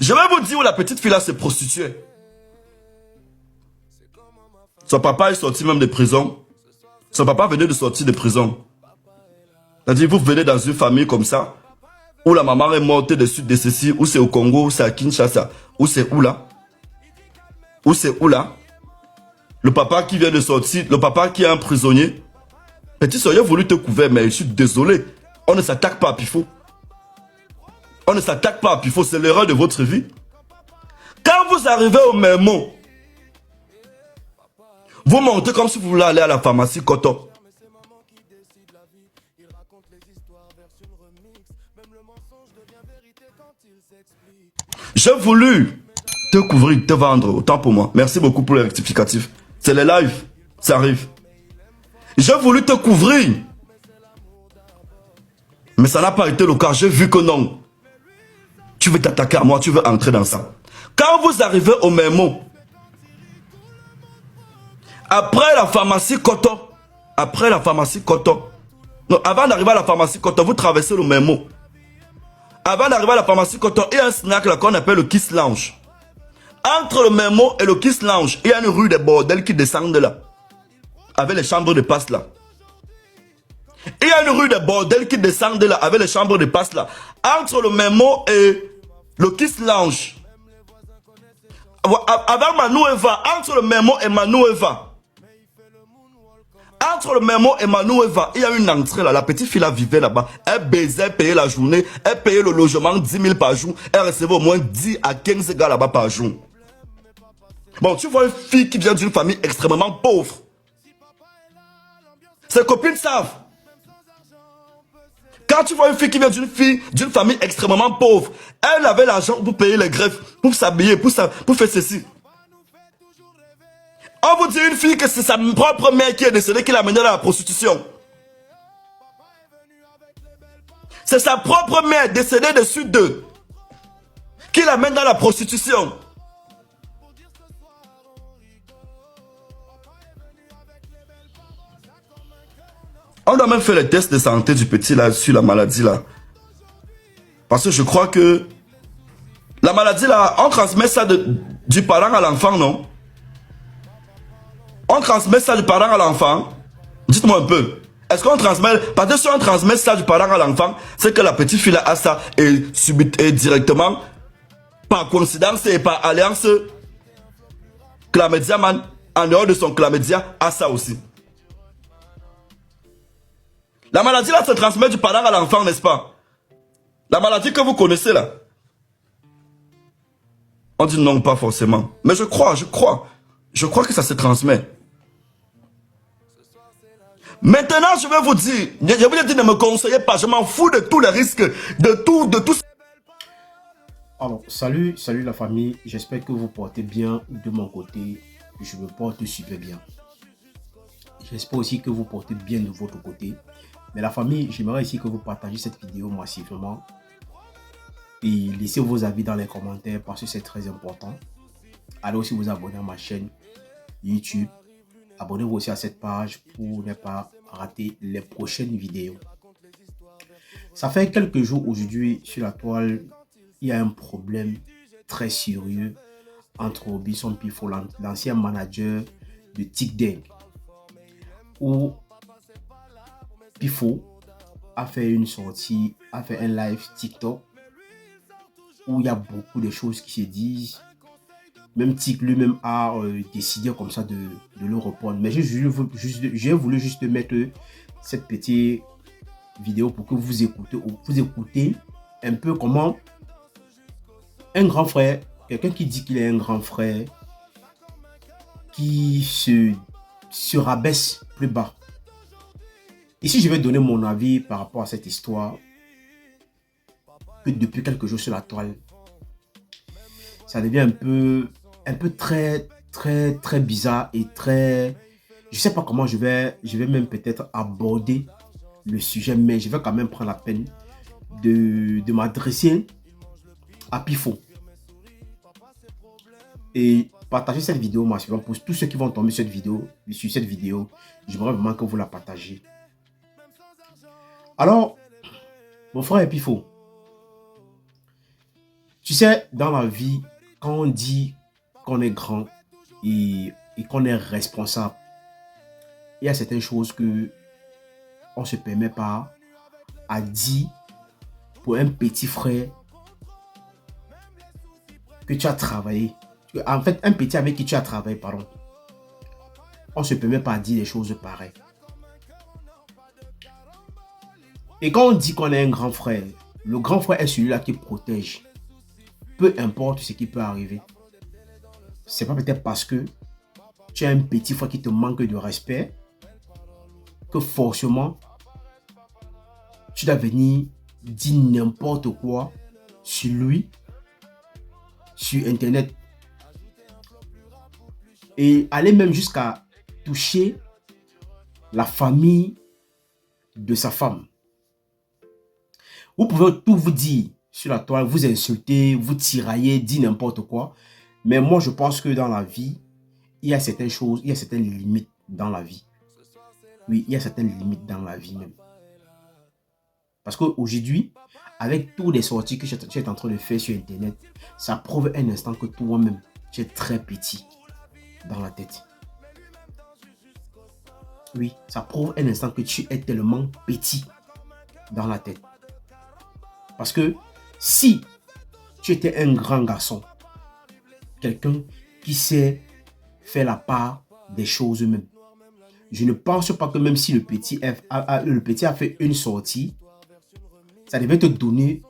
Je vais vous dire où la petite fille là se prostituait. Son papa est sorti même de prison. Son papa venait de sortir de prison. C'est-à-dire, vous venez dans une famille comme ça, où la maman est morte de suite de ceci, où c'est au Congo, où c'est à Kinshasa, où c'est où là? Où c'est où là? Le papa qui vient de sortir, le papa qui est un prisonnier. Petit soeur, j'ai voulu te couvrir, mais je suis désolé. On ne s'attaque pas à Pifo. On ne s'attaque pas à Pifo, c'est l'erreur de votre vie. Quand vous arrivez au même mot, vous montez comme si vous voulez aller à la pharmacie Koto. J'ai voulu te couvrir, te vendre, autant pour moi. Merci beaucoup pour le rectificatif. C'est les lives, ça arrive. J'ai voulu te couvrir. Mais ça n'a pas été le cas, j'ai vu que non. Tu veux t'attaquer à moi, tu veux entrer dans ça. Quand vous arrivez au même mot, après la pharmacie Koto, non, avant d'arriver à la pharmacie Koto, vous traversez le même mot. Avant d'arriver à la pharmacie Koto, il y a un snack là qu'on appelle le Kiss Lounge. Entre le Memo et le Kiss Lounge, il y a une rue des bordels qui descendent là. Avec les chambres de passe là. Il y a une rue des bordels qui descendent là, avec les chambres de passe là. Entre le Memo et le Kiss Lounge. Avec Manoueva, entre le Memo et Manoueva. Entre le Memo et Manoueva, il y a une entrée là. La petite fille là vivait là-bas. Elle baisait, elle payait la journée. Elle payait le logement 10 000 par jour. Elle recevait au moins 10 à 15 gars là-bas par jour. Bon, tu vois une fille qui vient d'une famille extrêmement pauvre. Ses copines savent. Quand tu vois une fille qui vient d'une famille extrêmement pauvre, elle avait l'argent pour payer les greffes, pour s'habiller, pour faire ceci. On vous dit une fille que c'est sa propre mère qui est décédée, qui l'a menée à la prostitution. C'est sa propre mère décédée de suite d'eux qui l'amène dans la prostitution. On doit même faire les tests de santé du petit là sur la maladie là. Parce que je crois que la maladie là, on transmet ça du parent à l'enfant, non? On transmet ça du parent à l'enfant. Dites-moi un peu. Est-ce qu'on transmet... Parce que si on transmet ça du parent à l'enfant, c'est que la petite fille a ça et directement, par coïncidence et par alliance, Chlamydia man, en dehors de son chlamydia, a ça aussi. La maladie là se transmet du parent à l'enfant, n'est-ce pas? La maladie que vous connaissez là. On dit non, pas forcément. Mais je crois que ça se transmet. Maintenant, je vais vous dire, je vous ai dit ne me conseillez pas, je m'en fous de tous les risques, de tout. Alors, salut la famille, j'espère que vous portez bien de mon côté, je me porte super bien. J'espère aussi que vous portez bien de votre côté. Mais la famille, j'aimerais ici que vous partagez cette vidéo massivement. Et laissez vos avis dans les commentaires parce que c'est très important. Allez aussi vous abonner à ma chaîne YouTube. Abonnez-vous aussi à cette page pour ne pas rater les prochaines vidéos. Ça fait quelques jours aujourd'hui sur la toile, il y a un problème très sérieux entre Robinson Pifo, l'ancien manager de TikTok, où Pifo a fait une sortie, a fait un live TikTok où il y a beaucoup de choses qui se disent. Même Tik lui-même a décidé comme ça de le répondre. Mais j'ai voulu juste mettre cette petite vidéo pour que vous écoutez un peu comment un grand frère, quelqu'un qui dit qu'il est un grand frère, qui se rabaisse plus bas. Ici, je vais donner mon avis par rapport à cette histoire que depuis quelques jours sur la toile, ça devient un peu très bizarre et très... Je sais pas comment je vais même peut-être aborder le sujet, mais je vais quand même prendre la peine de m'adresser à Pifo. Et partager cette vidéo massivement pour tous ceux qui vont tomber sur cette vidéo. J'aimerais vraiment que vous la partagez. Alors, mon frère Pifo, Tu sais, dans la vie, quand on dit qu'on est grand et qu'on est responsable, il y a certaines choses que on se permet pas à dire pour un petit frère que tu as travaillé. En fait, un petit avec qui tu as travaillé, pardon. On se permet pas à dire des choses pareilles. Et quand on dit qu'on est un grand frère, le grand frère est celui-là qui protège. Peu importe ce qui peut arriver. C'est pas peut-être parce que tu as un petit frère qui te manque de respect que forcément tu dois venir dire n'importe quoi sur lui, sur Internet. Et aller même jusqu'à toucher la famille de sa femme. Vous pouvez tout vous dire sur la toile, vous insulter, vous tirailler, dire n'importe quoi. Mais moi, je pense que dans la vie, il y a certaines choses, il y a certaines limites dans la vie. Oui, il y a certaines limites dans la vie même. Parce qu'aujourd'hui, avec toutes les sorties que tu es en train de faire sur Internet, ça prouve un instant que toi-même, tu es très petit dans la tête. Oui, ça prouve un instant que tu es tellement petit dans la tête. Parce que si tu étais un grand garçon, quelqu'un qui sait faire la part des choses même, je ne pense pas que même si le petit a fait une sortie, ça devait te donner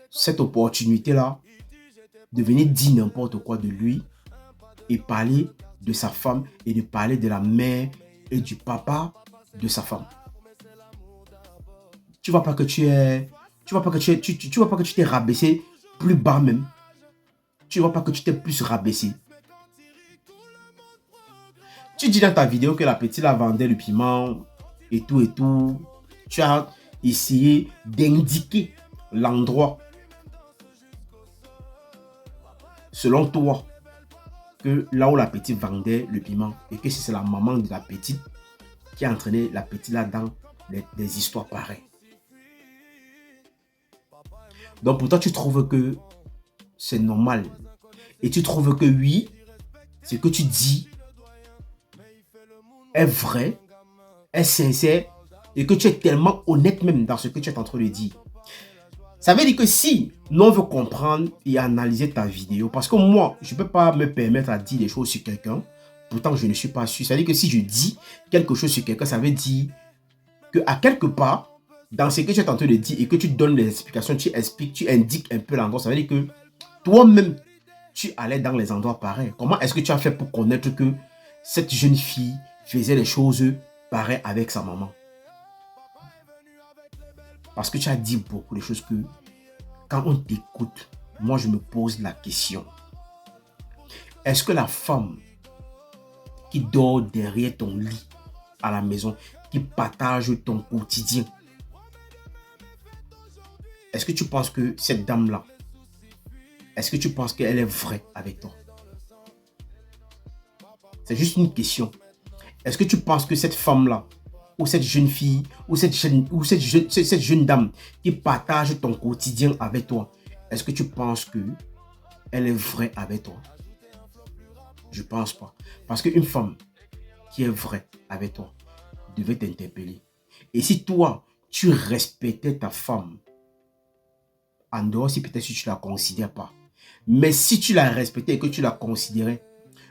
cette opportunité-là de venir dire n'importe quoi de lui et parler de sa femme et de parler de la mère et du papa de sa femme. Tu vois pas que tu t'es rabaissé plus bas même. Tu vois pas que tu t'es plus rabaissé. Tu dis dans ta vidéo que la petite la vendait le piment et tout et tout. Tu as essayé d'indiquer l'endroit selon toi que là où la petite vendait le piment et que c'est la maman de la petite qui a entraîné la petite là dans des histoires pareilles. Donc pour toi, tu trouves que c'est normal. Et tu trouves que oui, ce que tu dis est vrai, est sincère, et que tu es tellement honnête même dans ce que tu es en train de dire. Ça veut dire que si l'on veut comprendre et analyser ta vidéo, parce que moi, je ne peux pas me permettre à dire des choses sur quelqu'un, pourtant je ne suis pas sûr. Ça veut dire que si je dis quelque chose sur quelqu'un, ça veut dire qu'à quelque part, dans ce que tu es en train de dire et que tu donnes des explications, tu expliques, tu indiques un peu l'endroit, ça veut dire que toi-même, tu allais dans les endroits pareils. Comment est-ce que tu as fait pour connaître que cette jeune fille faisait les choses pareilles avec sa maman? Parce que tu as dit beaucoup de choses que quand on t'écoute, moi je me pose la question. Est-ce que la femme qui dort derrière ton lit à la maison, qui partage ton quotidien, est-ce que tu penses que cette dame-là, est-ce que tu penses qu'elle est vraie avec toi? C'est juste une question. Est-ce que tu penses que cette femme-là, ou cette jeune fille, ou cette jeune dame qui partage ton quotidien avec toi, est-ce que tu penses qu'elle est vraie avec toi? Je ne pense pas. Parce qu'une femme qui est vraie avec toi devait t'interpeller. Et si toi, tu respectais ta femme, en dehors si peut-être si tu ne la considères pas, mais si tu la respectais et que tu la considérais,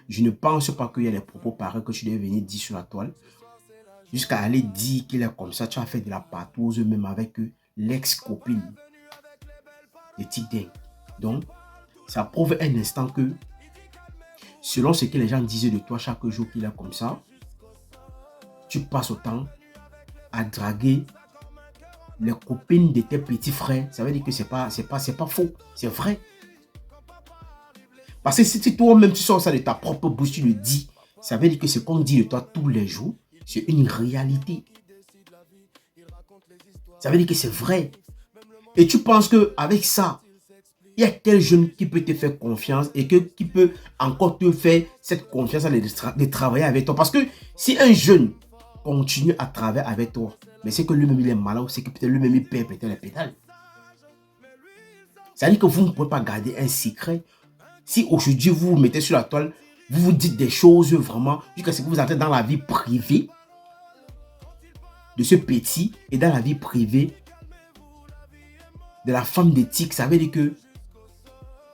je ne pense pas qu'il y a des propos pareils que tu devais venir dire sur la toile. Jusqu'à aller dire qu'il est comme ça, tu as fait de la patouze même avec l'ex-copine de Tigden. Donc, ça prouve un instant que, selon ce que les gens disaient de toi chaque jour qu'il est comme ça, tu passes autant à draguer les copines de tes petits frères. Ça veut dire que c'est pas faux, c'est vrai. Parce que si toi-même tu sors ça de ta propre bouche, tu le dis, ça veut dire que ce qu'on dit de toi tous les jours, c'est une réalité. Ça veut dire que c'est vrai. Et tu penses qu'avec ça, il y a quel jeune qui peut te faire confiance et qui peut encore te faire cette confiance de travailler avec toi. Parce que si un jeune continue à travailler avec toi, mais c'est que lui-même il est malade, c'est que peut-être lui-même il perd peut-être les pétales. C'est-à-dire que vous ne pouvez pas garder un secret. Si aujourd'hui vous vous mettez sur la toile, vous vous dites des choses vraiment, jusqu'à ce que vous entrez dans la vie privée de ce petit et dans la vie privée de la femme d'éthique, ça veut dire que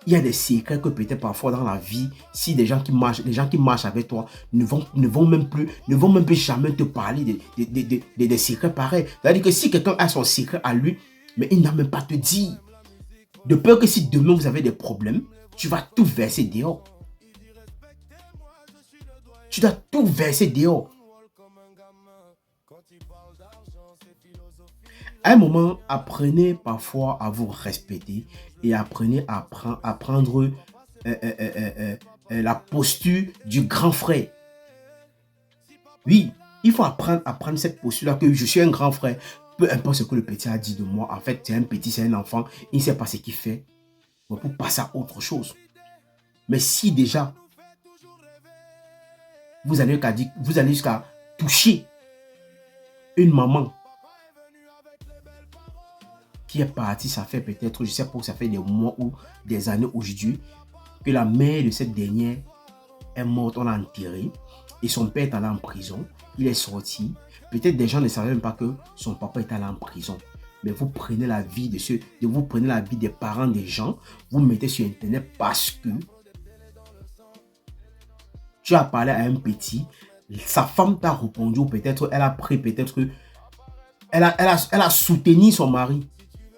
il y a des secrets que peut-être parfois dans la vie, si les gens qui marchent avec toi ne vont même plus jamais te parler des secrets pareils. C'est-à-dire que si quelqu'un a son secret à lui, mais il n'a même pas te dit. De peur que si demain vous avez des problèmes, tu vas tout verser dehors. Tu dois tout verser dehors. À un moment, apprenez parfois à vous respecter et apprenez à prendre la posture du grand frère. Oui, il faut apprendre à prendre cette posture-là que je suis un grand frère. Peu importe ce que le petit a dit de moi, en fait, c'est un petit, c'est un enfant, il ne sait pas ce qu'il fait. On peut passer à autre chose. Mais si déjà, vous allez jusqu'à toucher une maman qui est partie, ça fait peut-être, je sais pas, ça fait des mois ou des années aujourd'hui, que la mère de cette dernière est morte, on l'a enterrée, et son père est allé en prison, il est sorti. Peut-être des gens ne savaient même pas que son papa est allé en prison. Mais vous prenez la vie vous prenez la vie des parents des gens, vous mettez sur Internet parce que tu as parlé à un petit, sa femme t'a répondu, ou peut-être elle a pris, peut-être que elle a soutenu son mari.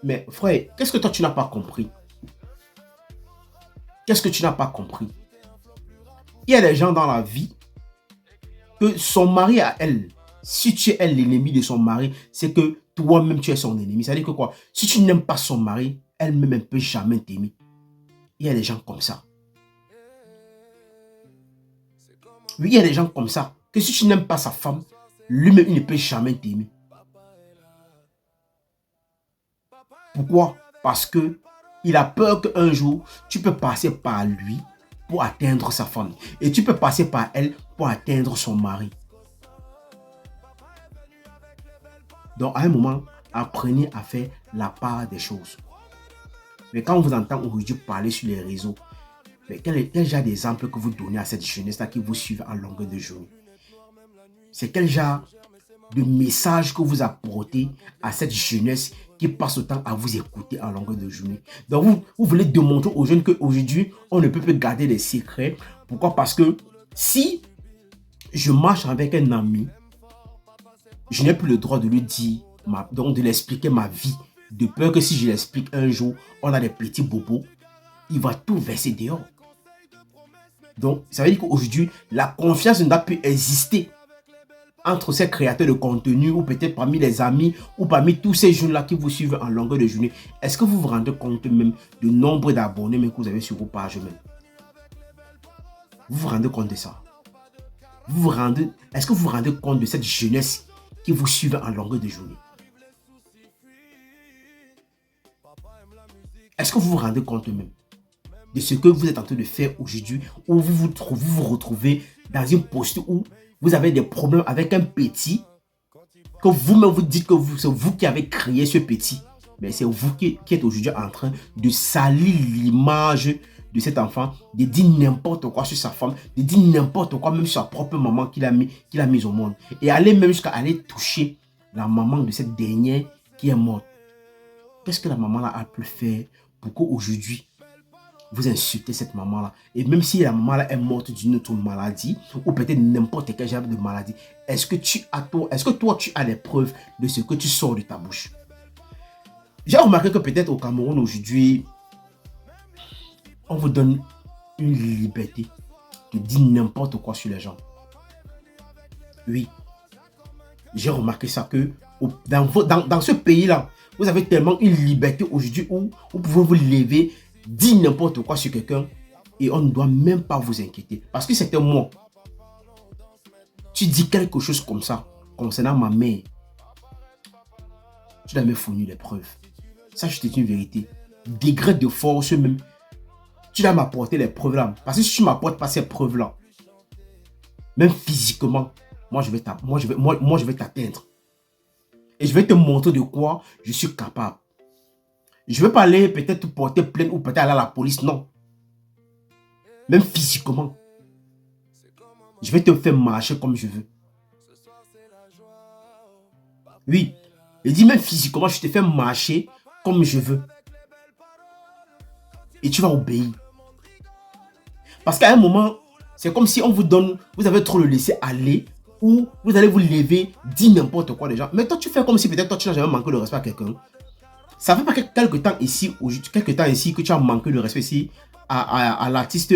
Mais frère, qu'est-ce que toi tu n'as pas compris? Qu'est-ce que tu n'as pas compris? Il y a des gens dans la vie que son mari à elle, si tu es l'ennemi de son mari, c'est que toi-même tu es son ennemi. C'est-à-dire que quoi? Si tu n'aimes pas son mari, elle-même ne peut jamais t'aimer. Il y a des gens comme ça. Oui, il y a des gens comme ça. Que si tu n'aimes pas sa femme, lui-même il ne peut jamais t'aimer. Pourquoi? Parce que il a peur qu'un jour, tu peux passer par lui pour atteindre sa femme. Et tu peux passer par elle pour atteindre son mari. Donc, à un moment, apprenez à faire la part des choses. Mais quand on vous entend aujourd'hui parler sur les réseaux, mais quel genre d'exemple que vous donnez à cette jeunesse-là qui vous suit en longueur de journée? C'est quel genre de message que vous apportez à cette jeunesse qui passe autant à vous écouter en longueur de journée? Donc, vous voulez démontrer aux jeunes qu'aujourd'hui, on ne peut plus garder les secrets. Pourquoi? Parce que si je marche avec un ami, je n'ai plus le droit de lui dire, donc de lui expliquer ma vie. De peur que si je l'explique un jour, on a des petits bobos, il va tout verser dehors. Donc, ça veut dire qu'aujourd'hui, la confiance ne doit plus exister entre ces créateurs de contenu ou peut-être parmi les amis ou parmi tous ces jeunes-là qui vous suivent en longueur de journée. Est-ce que vous vous rendez compte même du nombre d'abonnés que vous avez sur vos pages même? Vous vous rendez compte de ça? Est-ce que vous vous rendez compte de cette jeunesse qui vous suit en longueur de journée? Est-ce que vous vous rendez compte même de ce que vous êtes en train de faire aujourd'hui, où vous vous retrouvez dans une posture où vous avez des problèmes avec un petit, que vous-même vous dites que c'est vous qui avez créé ce petit, mais c'est vous qui êtes aujourd'hui en train de salir l'image de cet enfant, de dire n'importe quoi sur sa femme, de dire n'importe quoi même sur sa propre maman qu'il a mise au monde, et aller même jusqu'à aller toucher la maman de cette dernière qui est morte. Qu'est-ce que la maman là a pu faire pour qu'aujourd'hui vous insultez cette maman-là? Et même si la maman-là est morte d'une autre maladie, ou peut-être n'importe quel genre de maladie, est-ce que toi, tu as les preuves de ce que tu sors de ta bouche? J'ai remarqué que peut-être au Cameroun aujourd'hui, on vous donne une liberté de dire n'importe quoi sur les gens. Oui, j'ai remarqué ça que dans ce pays-là, vous avez tellement une liberté aujourd'hui où vous pouvez vous lever, dire n'importe quoi sur quelqu'un et on ne doit même pas vous inquiéter. Parce que c'était moi. Tu dis quelque chose comme ça concernant ma mère, tu dois me fournir des preuves. Ça, je te dis une vérité. Degré de force même, tu dois m'apporter les preuves là. Parce que si tu ne m'apportes pas ces preuves là, même physiquement, moi je vais t'atteindre. Et je vais te montrer de quoi je suis capable. Je ne veux pas aller peut-être porter plainte ou peut-être aller à la police, non. Même physiquement. Je vais te faire marcher comme je veux. Oui. Je dis même physiquement, je te fais marcher comme je veux. Et tu vas obéir. Parce qu'à un moment, c'est comme si on vous donne, vous avez trop le laisser aller, ou vous allez vous lever, dire n'importe quoi déjà. Mais toi, tu fais comme si peut-être toi, tu n'as jamais manqué de respect à quelqu'un. Ça fait pas quelque temps ici que tu as manqué de respect ici à l'artiste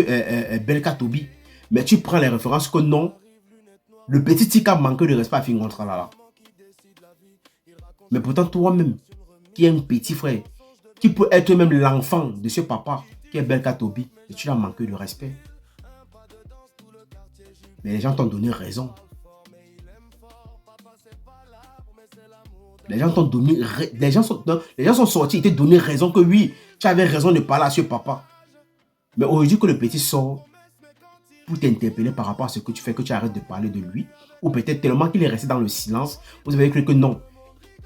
Belka Tobi. Mais tu prends les références que non, le petit tic a manqué de respect à Fingontra là. Mais pourtant, toi-même, qui es un petit frère, qui peut être même l'enfant de ce papa, qui est Belka Tobi, et tu l'as manqué de respect. Mais les gens t'ont donné raison. Les gens t'ont donné... Les gens sont sortis et t'ont donné raison que oui, tu avais raison de parler à ce papa. Mais aujourd'hui que le petit sort pour t'interpeller par rapport à ce que tu fais, que tu arrêtes de parler de lui, ou peut-être tellement qu'il est resté dans le silence, vous avez cru que non,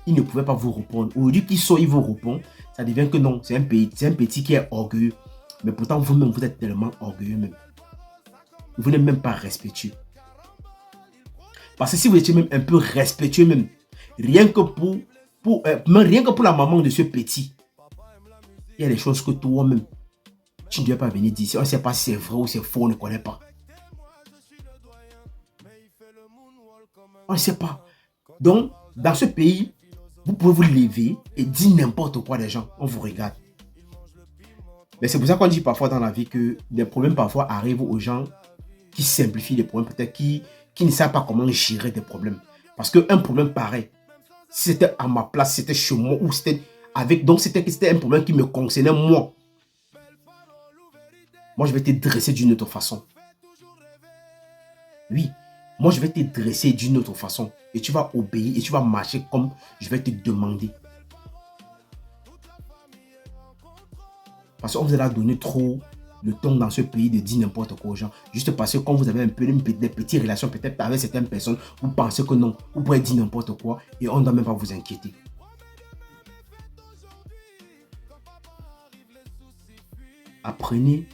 il ne pouvait pas vous répondre. Aujourd'hui qu'il sort, il vous répond, ça devient que non, c'est un petit qui est orgueilleux. Mais pourtant, vous-même, vous êtes tellement orgueilleux même. Vous n'êtes même pas respectueux. Parce que si vous étiez même un peu respectueux même, rien que pour la maman de ce petit, il y a des choses que toi-même, tu ne dois pas venir dire. On ne sait pas si c'est vrai ou c'est faux, on ne connaît pas. On ne sait pas. Donc, dans ce pays, vous pouvez vous lever et dire n'importe quoi des gens. On vous regarde. Mais c'est pour ça qu'on dit parfois dans la vie que des problèmes parfois arrivent aux gens qui simplifient les problèmes, peut-être qui ne savent pas comment gérer des problèmes. Parce qu'un problème pareil, si c'était à ma place, c'était chez moi, ou c'était avec... Donc c'était un problème qui me concernait moi. Moi, je vais te dresser d'une autre façon. Oui, moi, je vais te dresser d'une autre façon. Et tu vas obéir et tu vas marcher comme je vais te demander. Parce qu'on vous a donné trop de temps dans ce pays de dire n'importe quoi aux gens. Juste parce que quand vous avez un peu des petites relations peut-être avec certaines personnes, vous pensez que non, vous pouvez dire n'importe quoi et on ne doit même pas vous inquiéter. Apprenez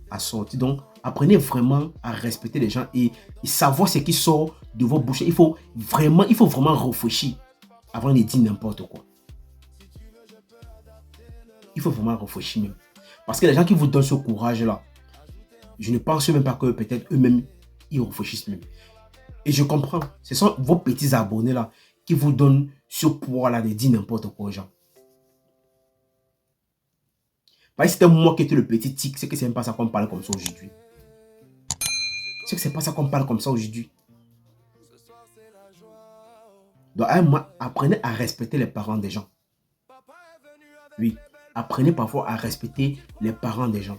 à sortir. Donc, apprenez vraiment à respecter les gens et savoir ce qui sort de vos bouches. Il faut vraiment réfléchir avant de dire n'importe quoi. Il faut vraiment réfléchir même. Parce que les gens qui vous donnent ce courage-là, je ne pense même pas que peut-être eux-mêmes, ils réfléchissent même. Et je comprends. Ce sont vos petits abonnés-là qui vous donnent ce poids-là de dire n'importe quoi aux gens. Parce que c'était moi qui étais le petit tic, c'est que c'est même pas ça qu'on parle comme ça aujourd'hui. C'est que c'est pas ça qu'on parle comme ça aujourd'hui. Donc, à un moment, apprenez à respecter les parents des gens. Oui, apprenez parfois à respecter les parents des gens.